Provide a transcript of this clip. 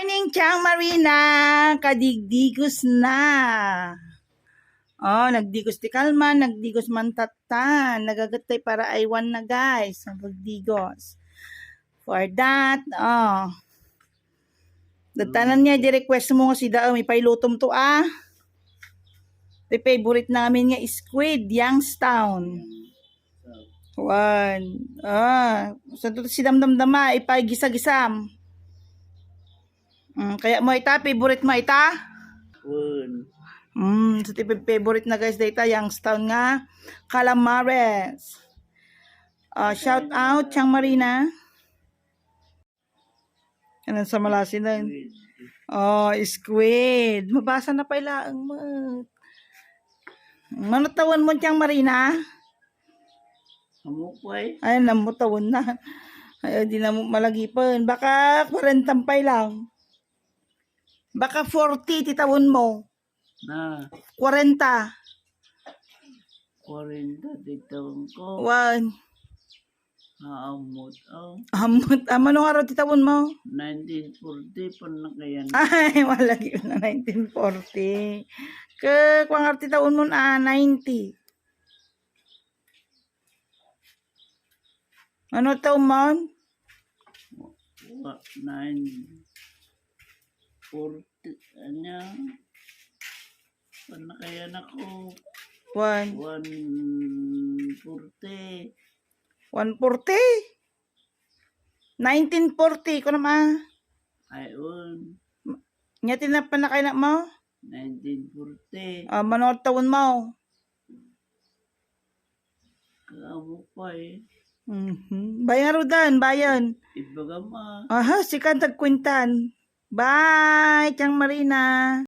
morning, Chang Marina! Kadigdigos na. Oh, nagdigos ti Kalman, nagdigos man tatan. Nagagatay para aywan na guys. Nagdigos. For that, datanan niya, di-request mo nga si Dao, may pailutom to The favorite namin nga squid, Youngstown. One. So si damdamdama, ipagisa-gisam. Kaya mo ita, favorite mo ita? So favorite na guys data, Youngstown nga, calamares. Shout out, Chang Marina. Anong sa malasin na yun? Squid. Mabasa na pala ang manutawan mo, Chang Marina? Amukay. Ay, namutawan na. Ay, di na malagipan. Baka 40 tampay lang. Baka 40 titawon mo. Na. 40. 40 titawon ko. One. Haamot. Amot. Manong araw titawon mo? 1940 pa na kaya. Ay, malagi na 1940. Kung araw titawon mo 90. Ano taon mo? 940. Ano? Paano kaya na ko? 140. 140. 1940 ko naman. Ayun. Nyatin na panakay na mo? 1940. Manood taon mo? Kamu pa Bayan rodan, bayan. Ibaga ma. Sikan tagkwintan. Bye, Chang Marina.